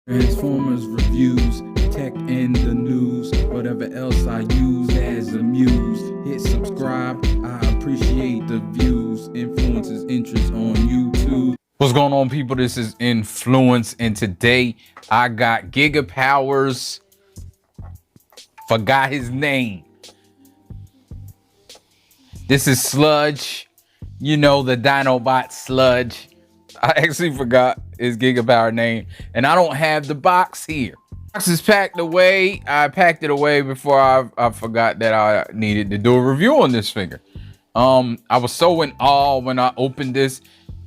Transformers reviews, tech and the news, whatever else I use as a muse. Hit subscribe, I appreciate the views. Influences interest on YouTube. What's going on, people? This is Influence, and today I got Gigapower's, forgot his name. This is Sludge, you know, the Dinobot Sludge. I actually forgot his Gigapower name, and I don't have the box here. The box is packed away. I packed it away before I forgot that I needed to do a review on this figure. I was so in awe when I opened this.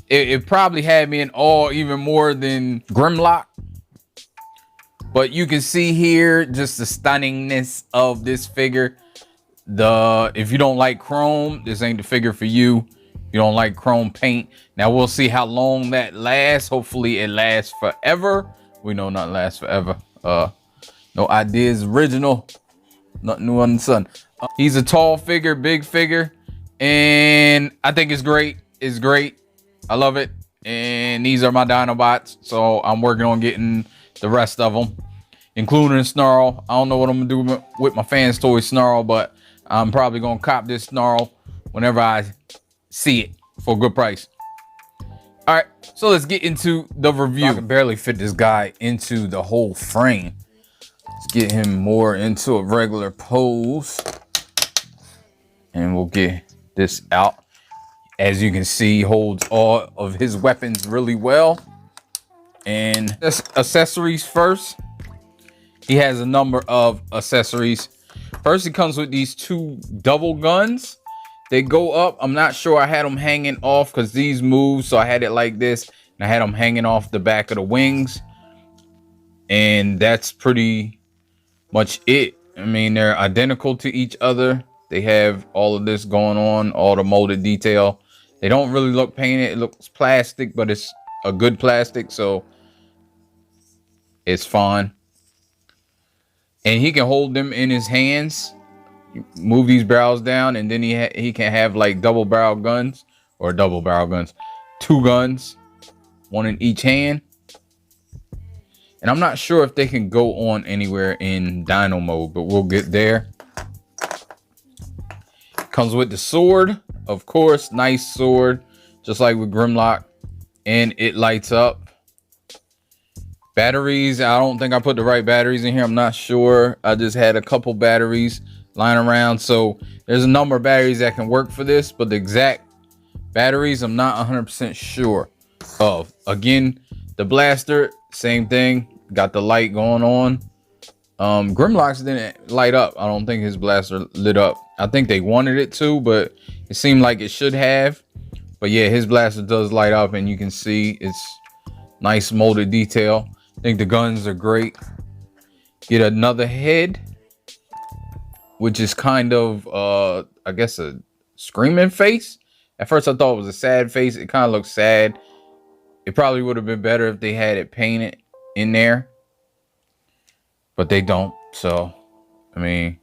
It probably had me in awe even more than Grimlock. But you can see here just the stunningness of this figure. If you don't like chrome, this ain't the figure for you. You don't like chrome paint. Now we'll see how long that lasts. Hopefully it lasts forever. We know not lasts forever. No ideas original, nothing new under the sun. He's a tall figure, big figure, and I think it's great. It's great. I love it. And these are my Dinobots, so I'm working on getting the rest of them, including Snarl. I don't know what I'm gonna do with my Fans Toy Snarl, but I'm probably gonna cop this Snarl whenever I see it for a good price. All right, so let's get into the review. I can barely fit this guy into the whole frame. Let's get him more into a regular pose, and we'll get this out. As you can see, he holds all of his weapons really well. And accessories first. He has a number of accessories. First, it comes with these two double guns. They go up. I'm not sure. I had them hanging off because these move, so I had it like this, and I had them hanging off the back of the wings, and that's pretty much it. I mean, they're identical to each other. They have all of this going on, all the molded detail. They don't really look painted. It looks plastic, but it's a good plastic, so it's fine. And he can hold them in his hands. Move these barrels down, and then he can have like double barrel guns, or double barrel guns, two guns, one in each hand. And I'm not sure if they can go on anywhere in Dino mode, but we'll get there. Comes with the sword, of course, nice sword, just like with Grimlock, and it lights up. Batteries, I don't think I put the right batteries in here. I'm not sure. I just had a couple batteries lying around, so there's a number of batteries that can work for this, but the exact batteries I'm not 100% sure of. Again, the blaster, same thing, got the light going on. Grimlock's didn't light up. I don't think his blaster lit up. I think they wanted it to, but it seemed like it should have. But yeah, his blaster does light up, and you can see it's nice molded detail. I think the guns are great. Get another head, which is kind of, I guess, a screaming face. At first, I thought it was a sad face. It kind of looks sad. It probably would have been better if they had it painted in there, but they don't. So, I mean,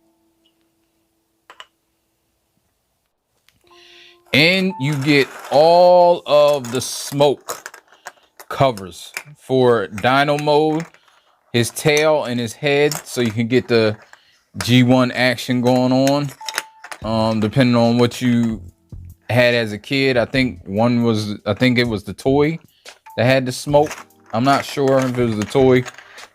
and you get all of the smoke covers for Dino mode, his tail and his head, so you can get the G1 action going on. Depending on what you had as a kid. I think it was the toy that had the smoke. I'm not sure if it was the toy,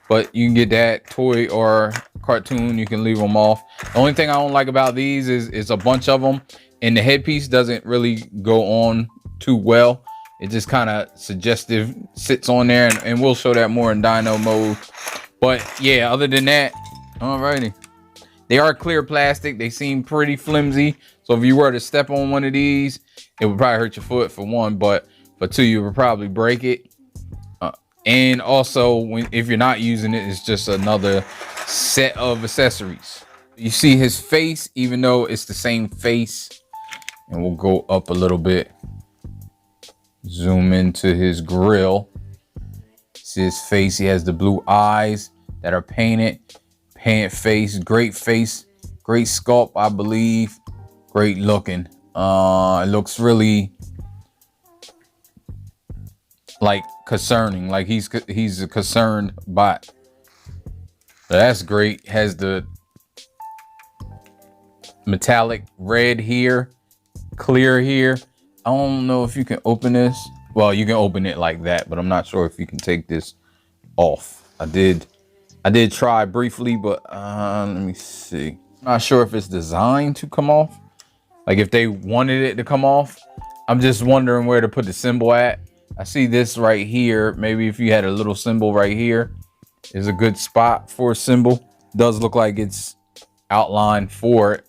but you can get that toy or cartoon. You can leave them off. The only thing I don't like about these is a bunch of them, and the headpiece doesn't really go on too well. It just kind of suggestive sits on there, and we'll show that more in Dino mode. But yeah, other than that, alrighty. They are clear plastic. They seem pretty flimsy. So if you were to step on one of these, it would probably hurt your foot for one, but for two, you would probably break it. And also, if you're not using it, it's just another set of accessories. You see his face, even though it's the same face. And we'll go up a little bit. Zoom into his grill. See his face. He has the blue eyes that are painted. Painted face, great sculpt, I believe. Great looking. It looks really like concerning. Like he's a concerned bot. So that's great. Has the metallic red here, clear here. I don't know if you can open this. Well, you can open it like that, but I'm not sure if you can take this off. I did try briefly, but let me see. Not sure if it's designed to come off. Like if they wanted it to come off. I'm just wondering where to put the symbol at. I see this right here. Maybe if you had a little symbol right here is a good spot for a symbol. Does look like it's outlined for it.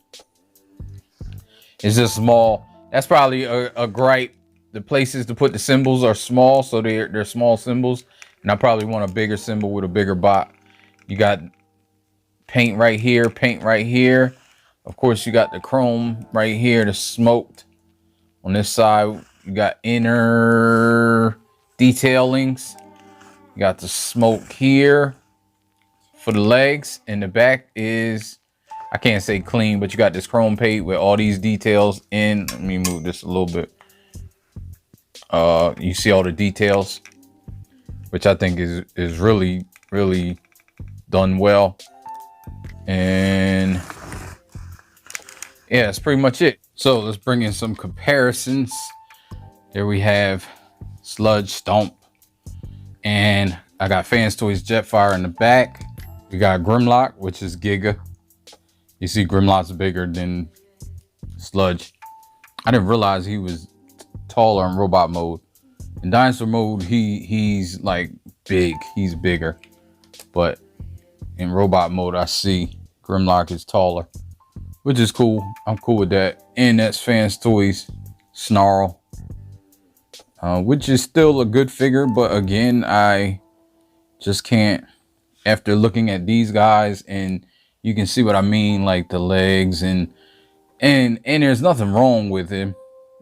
It's just small. That's probably a gripe. The places to put the symbols are small, so they're small symbols. And I probably want a bigger symbol with a bigger bot. You got paint right here, paint right here. Of course, you got the chrome right here, the smoked. On this side, you got inner detailings. You got the smoke here for the legs, and the back is, I can't say clean, but you got this chrome paint with all these details in. Let me move this a little bit. You see all the details, which I think is really, really done well. And yeah, that's pretty much it. So let's bring in some comparisons. There we have Sludge, Stomp, and I got Fans Toys Jetfire in the back. We got Grimlock, which is Giga. You see Grimlock's bigger than Sludge. I didn't realize he was taller in robot mode. In dinosaur mode, he's like big. He's bigger. But in robot mode, I see Grimlock is taller, which is cool. I'm cool with that. And that's Fans Toys Snarl, which is still a good figure. But again, I just can't, after looking at these guys, and you can see what I mean, like the legs, and there's nothing wrong with him.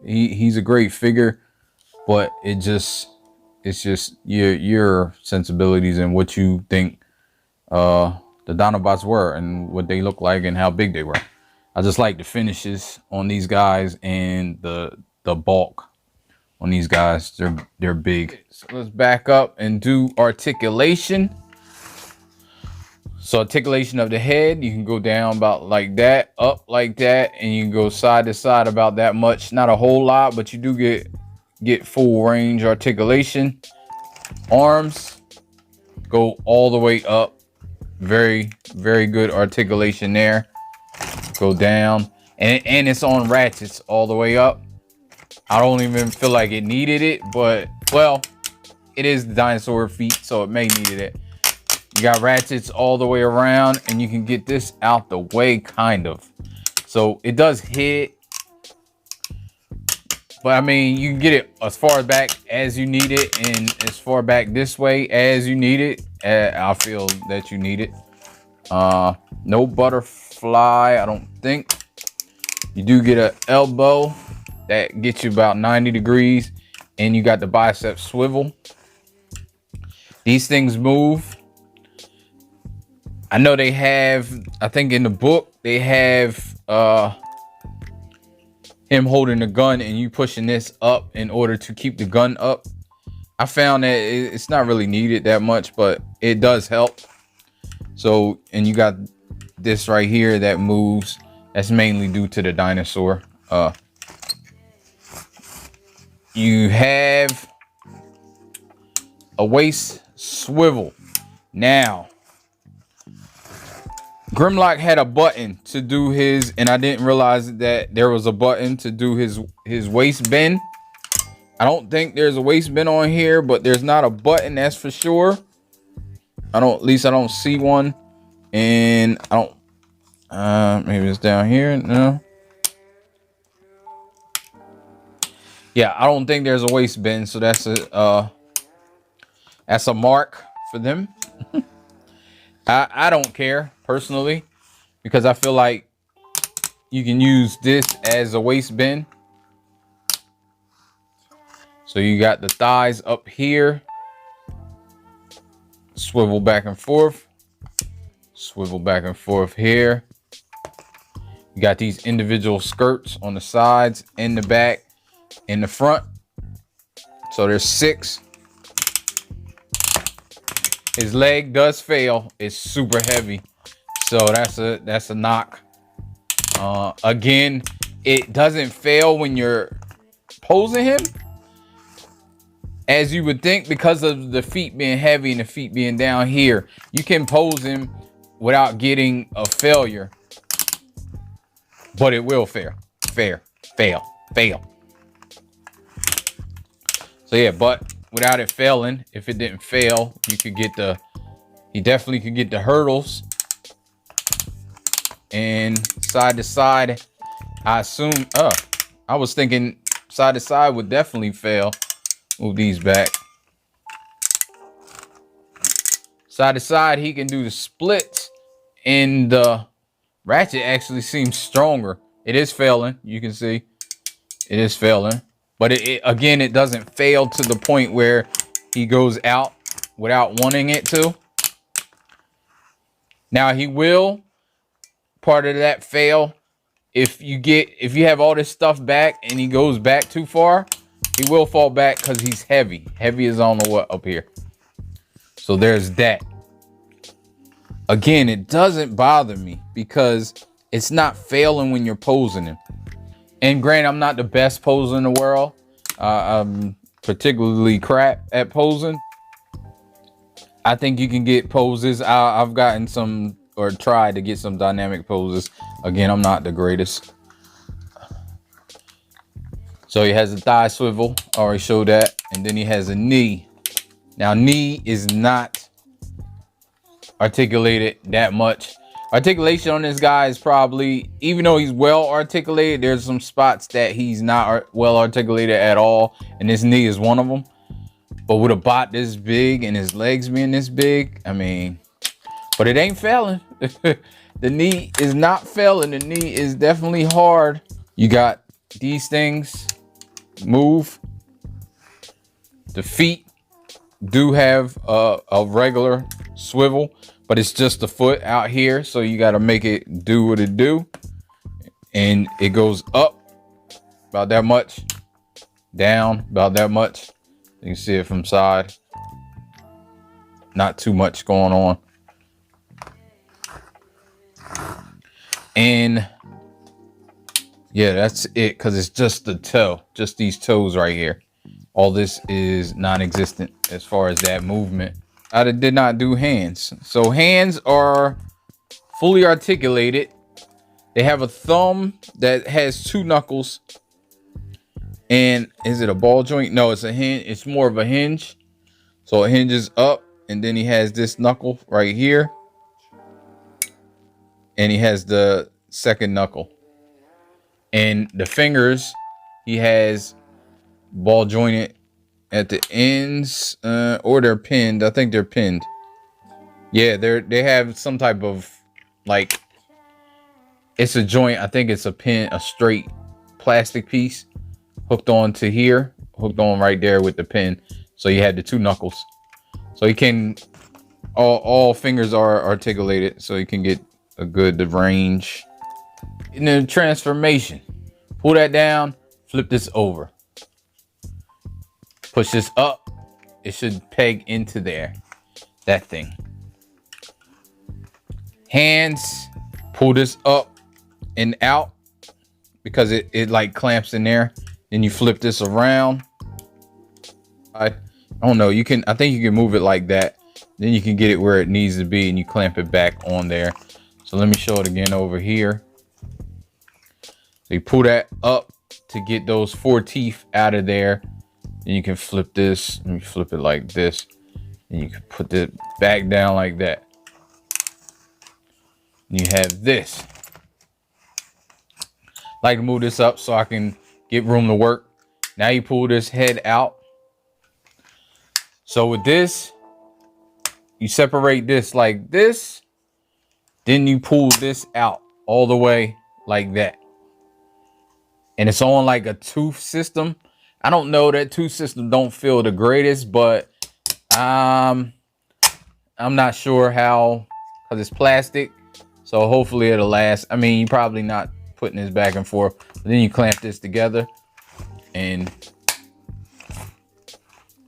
He's a great figure, but it's just your sensibilities and what you think the Dinobots were and what they look like and how big they were. I just like the finishes on these guys and the bulk on these guys. They're big. So let's back up and do articulation. So articulation of the head, you can go down about like that, up like that, and you can go side to side about that much. Not a whole lot, but you do get full range articulation. Arms go all the way up. Very, very good articulation there. Go down, and it's on ratchets all the way up. I don't even feel like it needed it, but well, it is the dinosaur feet, so it may needed it. You got ratchets all the way around, and you can get this out the way, kind of. So it does hit, but I mean, you can get it as far back as you need it, and as far back this way as you need it. I feel that you need it. No butterfly, I don't think. You do get an elbow that gets you about 90 degrees, and you got the bicep swivel. These things move. I know they have, I think in the book, they have him holding the gun and you pushing this up in order to keep the gun up. I found that it's not really needed that much, but it does help. So, and you got this right here that moves. That's mainly due to the dinosaur. You have a waist swivel. Now, Grimlock had a button to do his, and I didn't realize that there was a button to do his waist bend. I don't think there's a waist bend on here, but there's not a button, that's for sure. At least I don't see one. And I don't, maybe it's down here. No. Yeah, I don't think there's a waist bend, so that's a mark for them. I don't care personally, because I feel like you can use this as a waist bend. So you got the thighs up here, swivel back and forth, swivel back and forth here. You got these individual skirts on the sides, in the back, in the front. So there's 6. His leg does fail. It's super heavy, so that's a knock. Again, it doesn't fail when you're posing him, as you would think, because of the feet being heavy and the feet being down here. You can pose him without getting a failure, but it will fail. So yeah, but without it failing, if it didn't fail, you could get he definitely could get the hurdles. And side to side, I assume, I was thinking side to side would definitely fail. Move these back. Side to side, he can do the splits, and the ratchet actually seems stronger. It is failing, you can see. It is failing. But again, it doesn't fail to the point where he goes out without wanting it to. Now he will, part of that fail, if you have all this stuff back and he goes back too far, he will fall back because he's heavy. Heavy is on the what up here. So there's that. Again, it doesn't bother me because it's not failing when you're posing him. And granted, I'm not the best poser in the world. I'm particularly crap at posing. I think you can get poses. I've gotten some, or tried to get some dynamic poses. Again, I'm not the greatest. So he has a thigh swivel. Already showed that. And then he has a knee. Now, knee is not articulated that much. Articulation on this guy is probably, even though he's well articulated, there's some spots that he's not well articulated at all, and this knee is one of them. But with a bot this big and his legs being this big, I mean, but it ain't failing. The knee is not failing. The knee is definitely hard. You got these things move. The feet do have a regular swivel, but it's just the foot out here, so you got to make it do what it do. And it goes up about that much, down about that much. You can see it from side. Not too much going on. And yeah, that's it, because it's just the toe, just these toes right here. All this is non-existent as far as that movement. I did not do hands. So hands are fully articulated. They have a thumb that has two knuckles. And is it a ball joint? No, it's a hinge. It's more of a hinge. So it hinges up, and then he has this knuckle right here. And he has the second knuckle. And the fingers, he has ball jointed at the ends, or they're pinned. I think they're pinned. Yeah, they have some type of, like, it's a joint. I think it's a pin, a straight plastic piece hooked on to here, hooked on right there with the pin. So you have the two knuckles. So you can, all fingers are articulated, so you can get a good range. And then transformation, pull that down, flip this over. Push this up, it should peg into there, that thing. Hands, pull this up and out because it like clamps in there. Then you flip this around. I don't know, you can, I think you can move it like that. Then you can get it where it needs to be and you clamp it back on there. So let me show it again over here. So you pull that up to get those 4 teeth out of there. Then you can flip this. Let me flip it like this. And you can put it back down like that. And you have this. I like to move this up so I can get room to work. Now you pull this head out. So with this, you separate this like this. Then you pull this out all the way like that. And it's on like a tooth system. I don't know, that tooth system don't feel the greatest, but I'm not sure how, because it's plastic. So hopefully it'll last. I mean, you're probably not putting this back and forth. But then you clamp this together and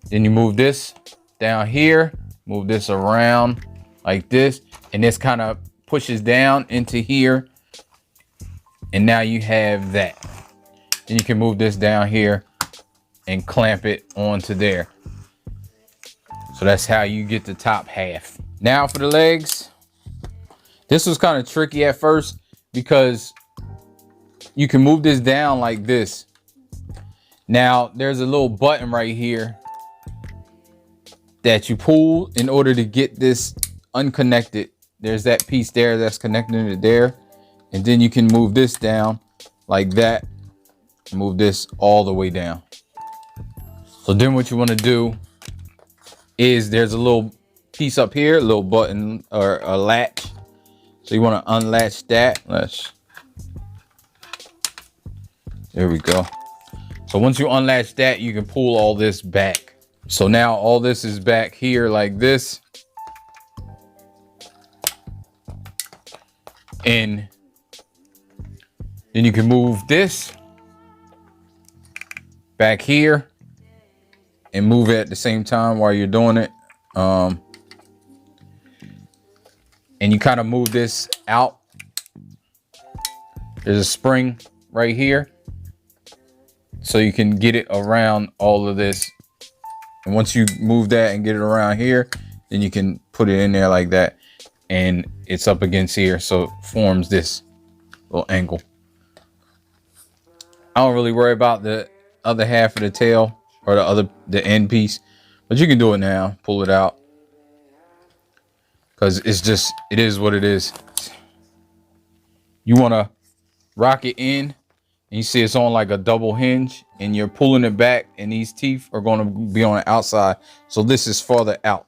then you move this down here move this around like this, and this kind of pushes down into here, and now you have that. Then you can move this down here and clamp it onto there. So that's how you get the top half. Now for the legs. This was kind of tricky at first because you can move this down like this. Now there's a little button right here that you pull in order to get this unconnected. There's that piece there that's connecting it there. And then you can move this down like that. Move this all the way down. So then what you want to do is there's a little piece up here, a little button or a latch. So you want to unlatch that. There we go. So once you unlatch that, you can pull all this back. So now all this is back here like this. And then you can move this back here and move it at the same time while you're doing it. And you kind of move this out. There's a spring right here, so you can get it around all of this. And once you move that and get it around here, then you can put it in there like that, and it's up against here, so it forms this little angle. I don't really worry about the other half of the tail or the end piece, but you can do it now. Pull it out, because it is what it is. You want to rock it in, and you see it's on like a double hinge, and you're pulling it back, and these teeth are going to be on the outside. So this is farther out.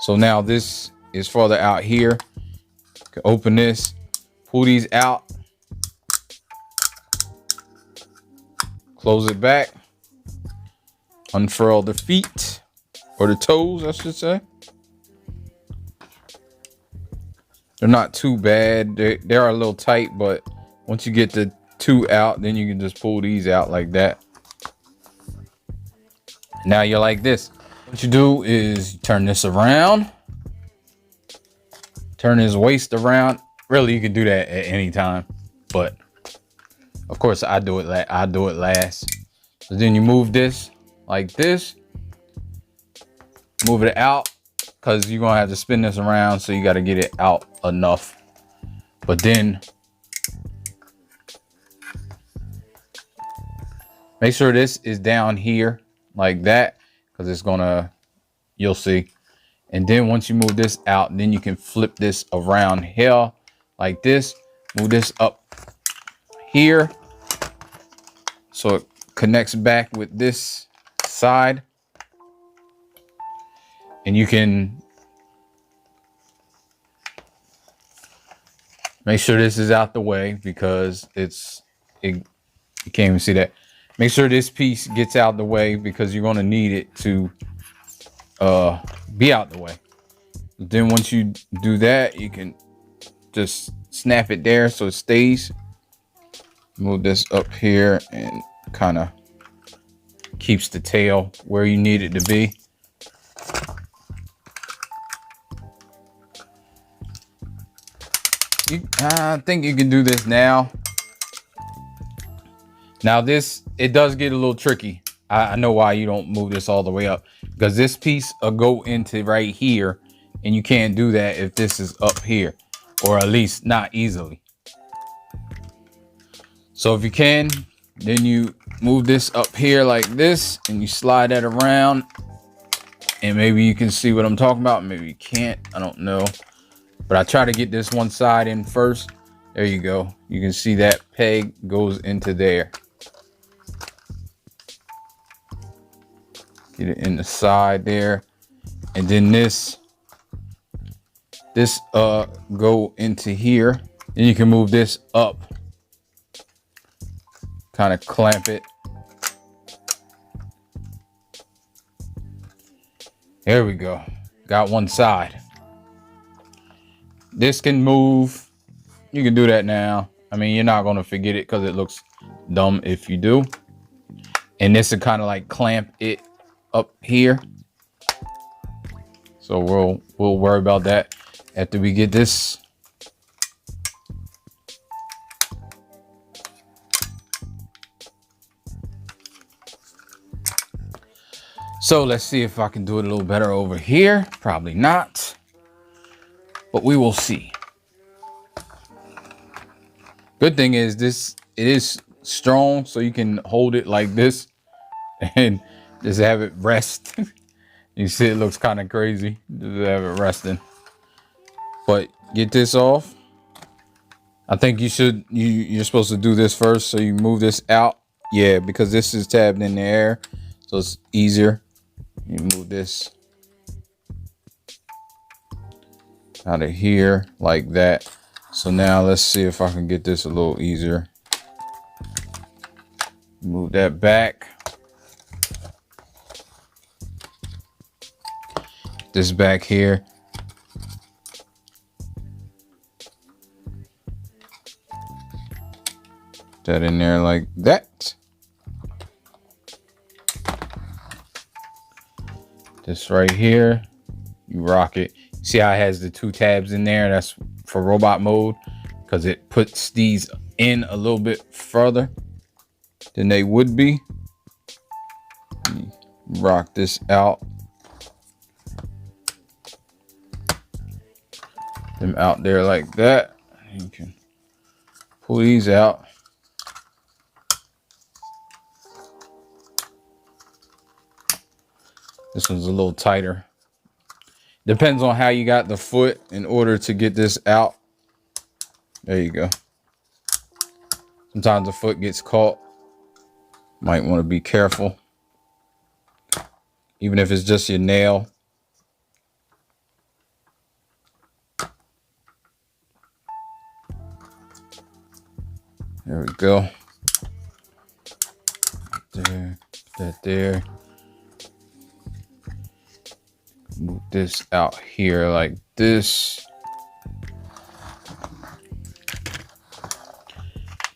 So now this is farther out here. You can open this, pull these out, close it back, unfurl the feet, or the toes, I should say. They're not too bad. They are a little tight, but once you get the two out, then you can just pull these out like that. Now you're like this. What you do is you turn this around, turn his waist around. Really, you can do that at any time, but of course I do it last. So then you move this like this, move it out, because you're gonna have to spin this around, so you got to get it out enough. But then make sure this is down here like that, because it's gonna, you'll see. And then once you move this out, then you can flip this around here like this, move this up here so it connects back with this side. And you can make sure this is out the way, because you can't even see that. Make sure this piece gets out the way, because you're going to need it to be out the way. Then once you do that, you can just snap it there so it stays. Move this up here and kind of keeps the tail where you need it to be. I think you can do this now. Now this, it does get a little tricky. I know why you don't move this all the way up, because this piece will go into right here, and you can't do that if this is up here, or at least not easily. So if you can, then you move this up here like this, and you slide that around, and maybe you can see what I'm talking about. Maybe you can't, I don't know. But I try to get this one side in first. There you go. You can see that peg goes into there. Get it in the side there. And then this go into here. Then you can move this up. Kind of clamp it. There we go. Got one side. This can move. You can do that now. I mean, you're not going to forget it, because it looks dumb if you do. And this will kind of like clamp it up here. So we'll worry about that after we get this. So let's see if I can do it a little better over here. Probably not, but we will see. Good thing is it is strong, so you can hold it like this and just have it rest. You see it looks kind of crazy. Just have it resting. But get this off. I think you're supposed to do this first. So you move this out. Yeah, because this is tabbed in the air, so it's easier. You move this out of here like that. So now let's see if I can get this a little easier. Move that back. This back here. That in there like that. This right here, you rock it. See how it has the 2 tabs in there? That's for robot mode, because it puts these in a little bit further than they would be. You rock this out. Them out there like that. You can pull these out. This one's a little tighter. Depends on how you got the foot in order to get this out. There you go. Sometimes the foot gets caught. Might want to be careful. Even if it's just your nail. There we go. There, that there. Move this out here like this.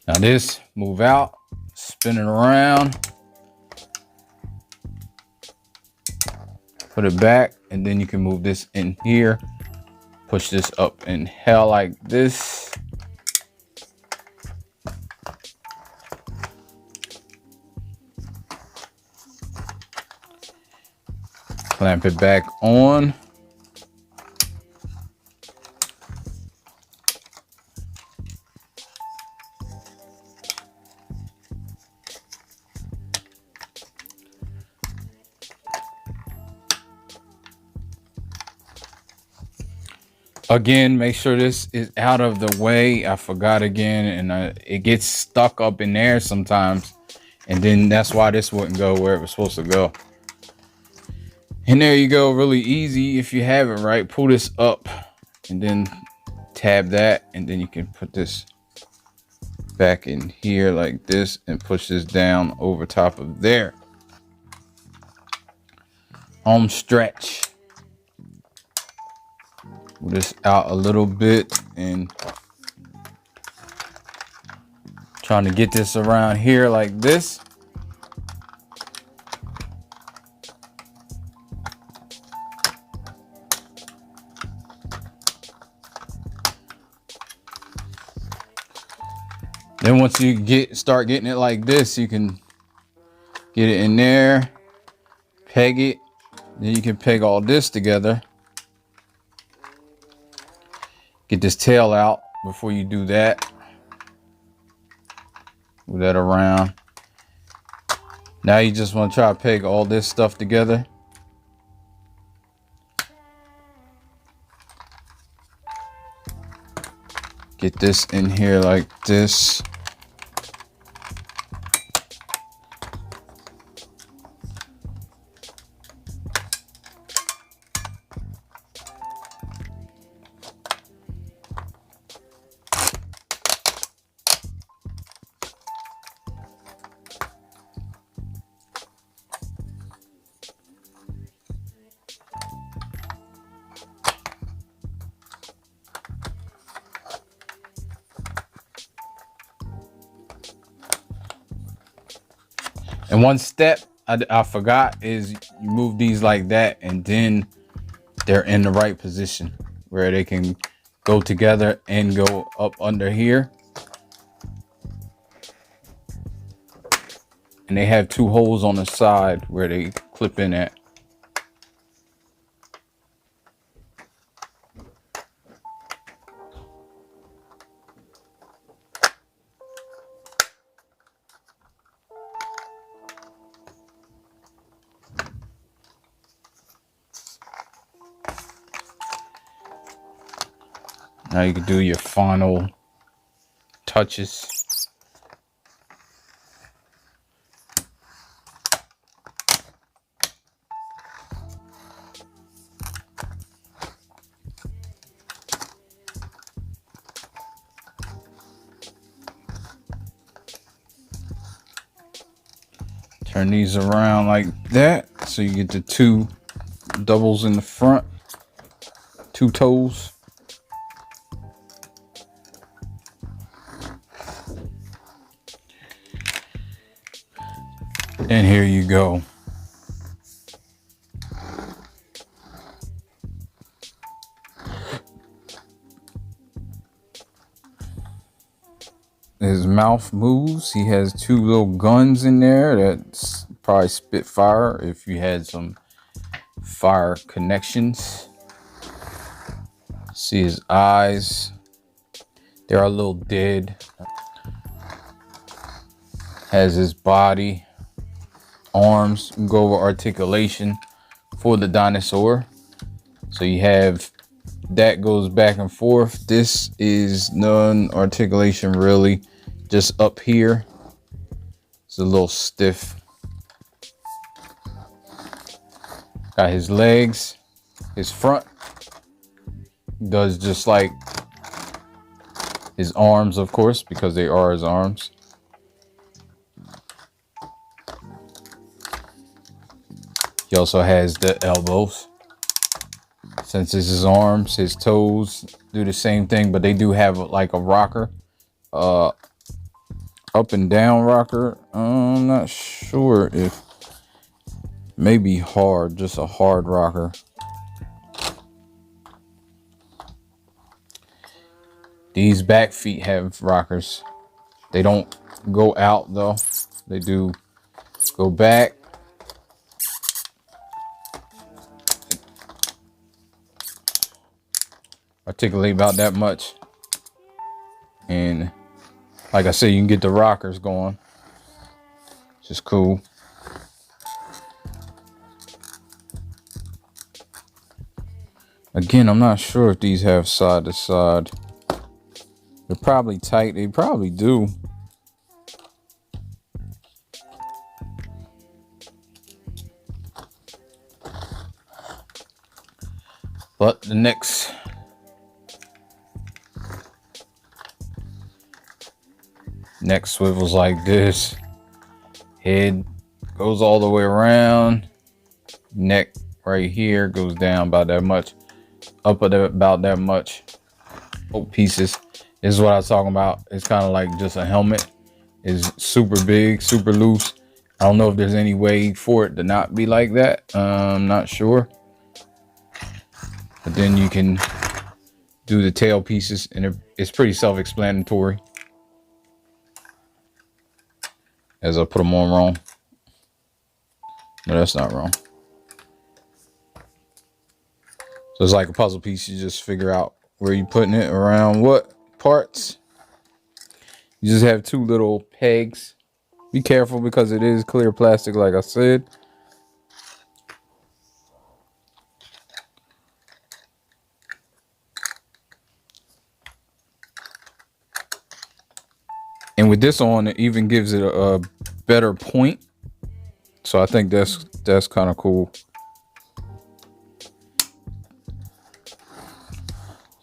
Now this, move out, spin it around, put it back, and then you can move this in here, push this up in hell like this. Clamp it back on. Again, make sure this is out of the way. I forgot again, and it gets stuck up in there sometimes, and then that's why this wouldn't go where it was supposed to go. And there you go, really easy if you have it right. Pull this up and then tab that, and then you can put this back in here like this and push this down over top of there. Home stretch. Move this out a little bit and trying to get this around here like this. Then once you start getting it like this, you can get it in there, peg it. Then you can peg all this together. Get this tail out before you do that. Move that around. Now you just want to try to peg all this stuff together. Get this in here like this. And one step I forgot is you move these like that, and then they're in the right position where they can go together and go up under here. And they have two holes on the side where they clip in at. Now you can do your final touches. Turn these around like that so you get the two doubles in the front, two toes. And here you go. His mouth moves. He has two little guns in there that probably spit fire if you had some fire connections. See his eyes. They're a little dead. Has his body. Arms. We can go over articulation for the dinosaur. So you have that goes back and forth. This is none articulation really, just up here. It's a little stiff. Got his legs, his front does just like his arms, of course, because they are his arms. He also has the elbows. Since it's his arms, his toes do the same thing, but they do have like a rocker, up and down rocker. I'm not sure if maybe hard, just a hard rocker. These back feet have rockers. They don't go out though. They do go back. Articulate about that much. And like I said, you can get the rockers going, which is cool. Again, I'm not sure if these have side to side. They're probably tight. They probably do. But the next neck swivels like this. Head goes all the way around. Neck right here goes down about that much. Up at about that much. Both pieces. This is what I was talking about. It's kind of like just a helmet. It's super big, super loose. I don't know if there's any way for it to not be like that. I'm not sure. But then you can do the tail pieces, and it's pretty self-explanatory. As I put them on wrong. No, that's not wrong. So it's like a puzzle piece. You just figure out where you're putting it around what parts. You just have two little pegs. Be careful because it is clear plastic, like I said. And with this on, it even gives it a better point. So I think that's kind of cool.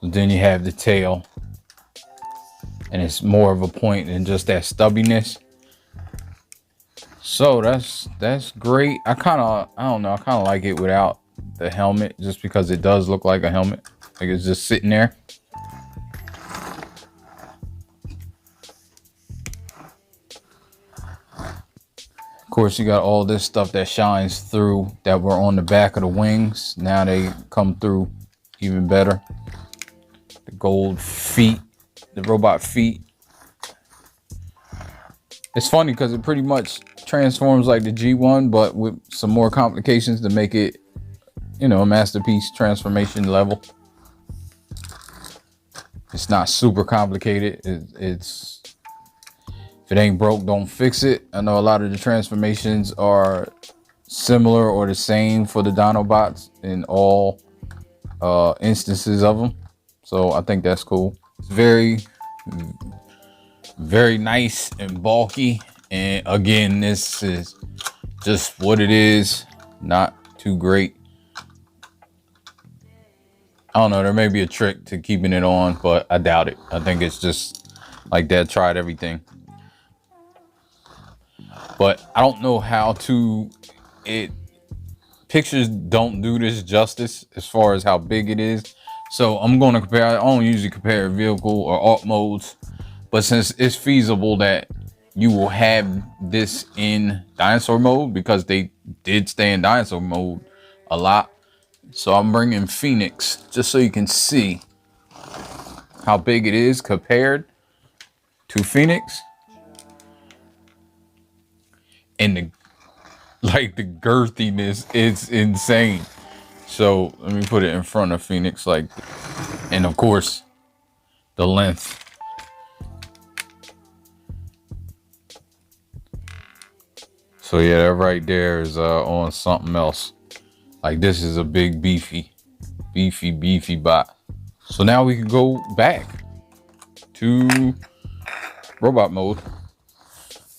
So then you have the tail. And it's more of a point than just that stubbiness. So that's great. I don't know, I kind of like it without the helmet, just because it does look like a helmet. Like it's just sitting there. course, you got all this stuff that shines through that were on the back of the wings. Now they come through even better. The gold feet, the robot feet. It's funny because it pretty much transforms like the G1, but with some more complications to make it, you know, a masterpiece transformation level. It's not super complicated. It's if it ain't broke, don't fix it. I know a lot of the transformations are similar or the same for the Dinobots in all instances of them. So I think that's cool. It's very nice and bulky. And again, this is just what it is. Not too great. I don't know. There may be a trick to keeping it on, but I doubt it. I think it's just like Dad tried everything. But I don't know how to, pictures don't do this justice as far as how big it is. So I'm going to compare. I don't usually compare vehicle or alt modes, but since it's feasible that you will have this in dinosaur mode, because they did stay in dinosaur mode a lot. So I'm bringing Phoenix just so you can see how big it is compared to Phoenix. And the girthiness, it's insane. So let me put it in front of Phoenix, like, and of course the length. So yeah, that right there is on something else. Like, this is a big beefy bot. So now we can go back to robot mode.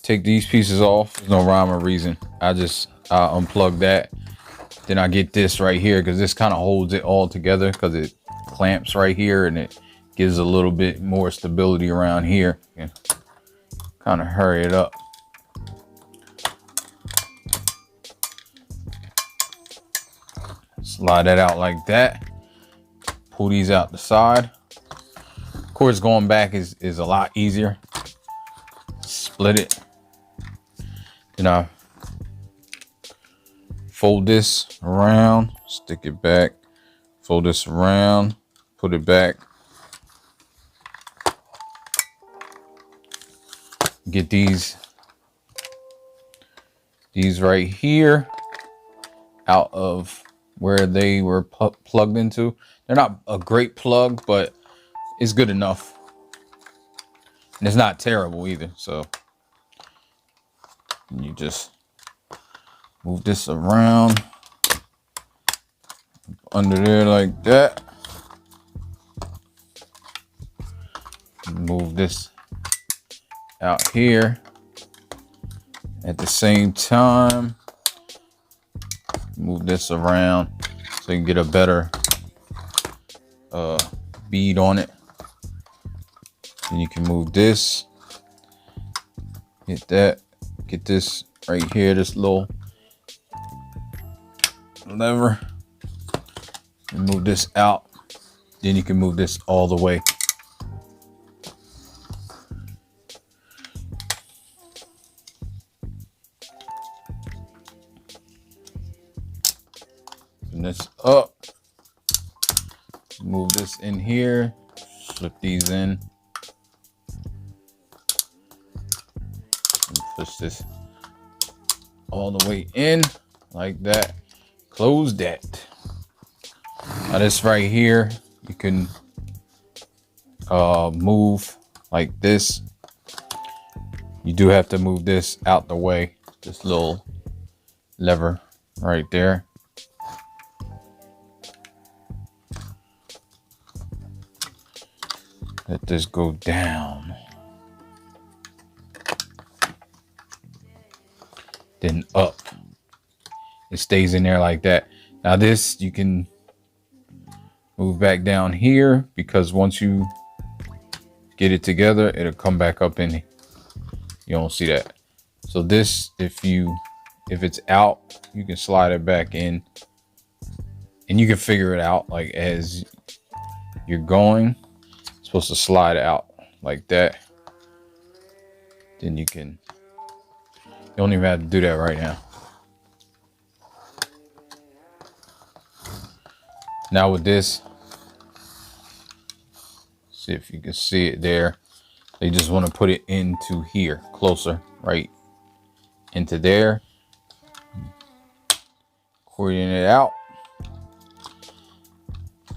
Take these pieces off. There's no rhyme or reason. I unplug that. Then I get this right here, because this kind of holds it all together, because it clamps right here and it gives a little bit more stability around here. And kind of hurry it up. Slide that out like that. Pull these out the side. Of course, going back is a lot easier. Split it. Then I fold this around, stick it back, fold this around, put it back. Get these right here out of where they were plugged into. They're not a great plug, but it's good enough. And it's not terrible either. So you just move this around under there like that. Move this out here at the same time. Move this around so you can get a better bead on it. Then you can move this, hit that, get this right here, this little lever, and move this out. Then you can move this all the way. And this up, move this in here, slip these in, and push this all the way in like that. Close that. Now this right here, you can move like this. You do have to move this out the way, this little lever right there. Let this go down. Then up. It stays in there like that. Now this, you can move back down here, because once you get it together, it'll come back up in. You don't see that. So this, if it's out, you can slide it back in, and you can figure it out like as you're going. Supposed to slide out like that. Then you can You don't even have to do that right now. Now with this, see if you can see it there. They just want to put it into here, closer, right into there. Coordinate it out.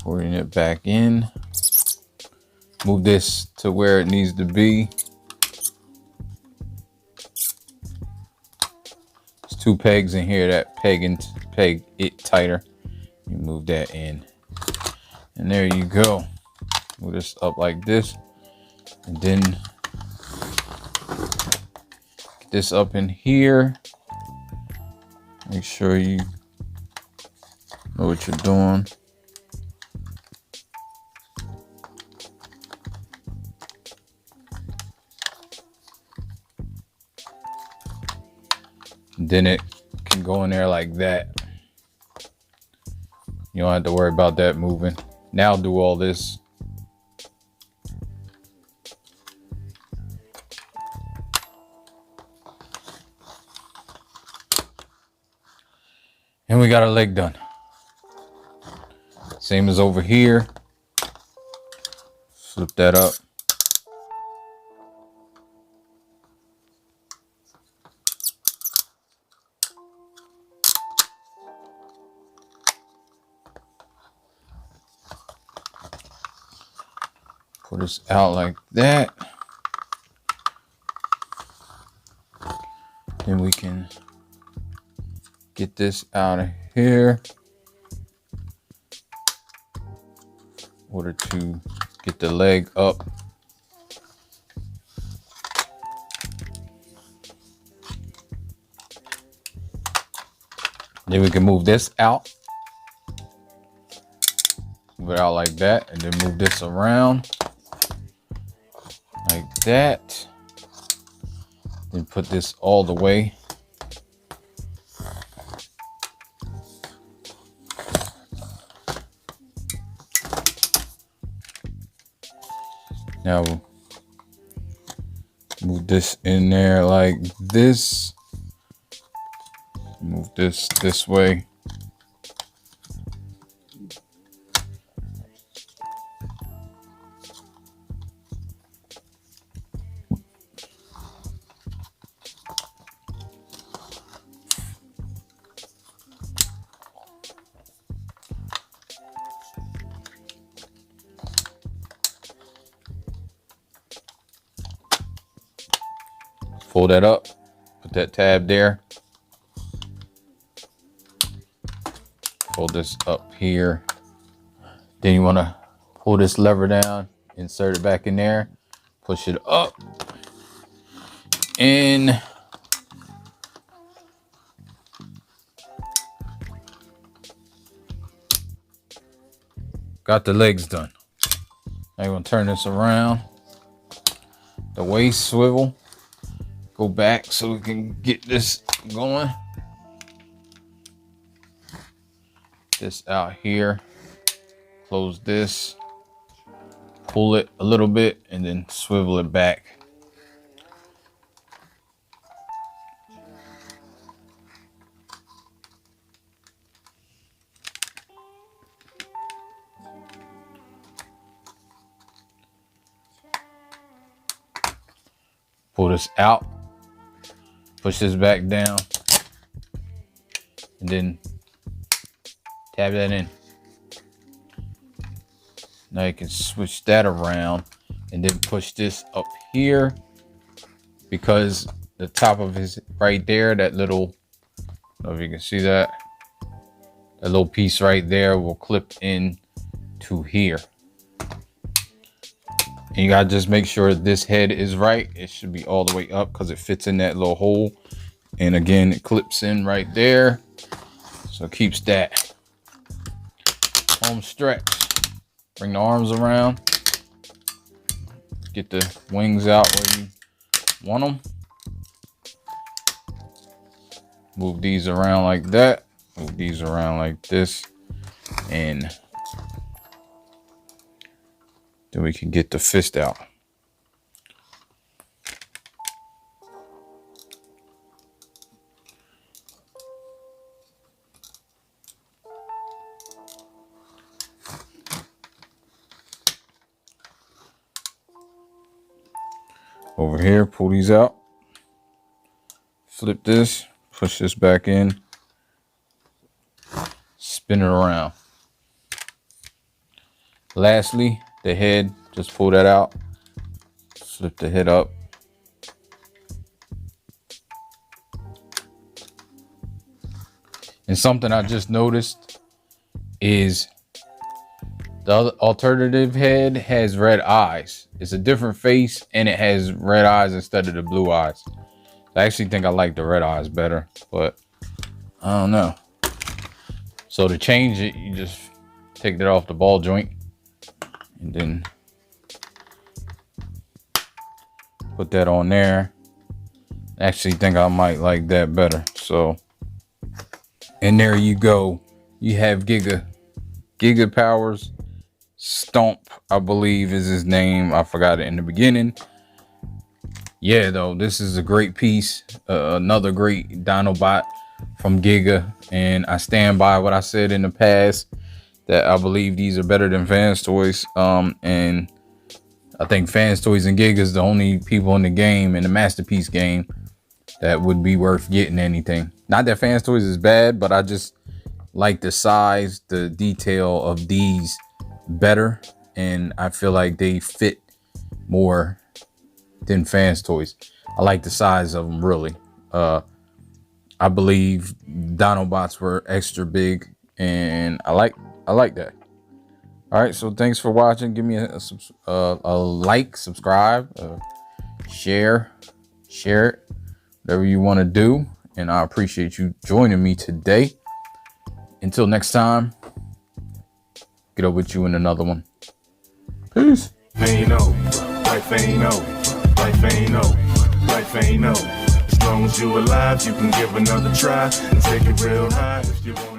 Coordinate it back in. Move this to where it needs to be. There's 2 pegs in here that peg it tighter. You move that in. And there you go. Move this up like this. And then get this up in here. Make sure you know what you're doing. And then it can go in there like that. You don't have to worry about that moving. Now do all this. And we got our leg done. Same as over here. Flip that up. Put this out like that. Then we can get this out of here. In order to get the leg up. Then we can move this out. Move it out like that, and then move this around like that. Then put this all the way. Now we'll move this in there like this. Move this way. Fold that up, put that tab there. Fold this up here. Then you want to pull this lever down, insert it back in there, push it up, and got the legs done. Now you're going to turn this around. The waist swivel. Go back so we can get this going. This out here. Close this. Pull it a little bit and then swivel it back. Pull this out. Push this back down and then tab that in. Now you can switch that around and then push this up here, because the top of his right there, that little, I don't know if you can see that, that little piece right there will clip in to here. And you gotta just make sure this head is right. It should be all the way up because it fits in that little hole. And again, it clips in right there. So it keeps that. Home stretch. Bring the arms around. Get the wings out where you want them. Move these around like that. Move these around like this. And then we can get the fist out. over here, pull these out, flip this, push this back in, spin it around. Lastly, the head, just pull that out, flip the head up. And something I just noticed is the other alternative head has red eyes. It's a different face and it has red eyes instead of the blue eyes. I actually think I like the red eyes better, but I don't know. So to change it, you just take that off the ball joint and then put that on there. I actually think I might like that better. So, and there you go. You have Gigapower's Stomp, I believe is his name. I forgot it in the beginning. Yeah, though, this is a great piece. Another great Dinobot from Giga. And I stand by what I said in the past, that I believe these are better than Fans Toys. And I think Fans Toys and Giga is the only people in the game, in the Masterpiece game, that would be worth getting anything. Not that Fans Toys is bad, but I just like the size, the detail of these better. And I feel like they fit more than Fans Toys. I like the size of them, really. I believe Dinobots were extra big, and I like that. All right, so thanks for watching. Give me a like, subscribe, share it, whatever you want to do, and I appreciate you joining me today. Until next time, get up with you in another one. Peace. Ain't no, life ain't no, life ain't no, life ain't no. As long as you alive, you can give another try and take it real high if you want.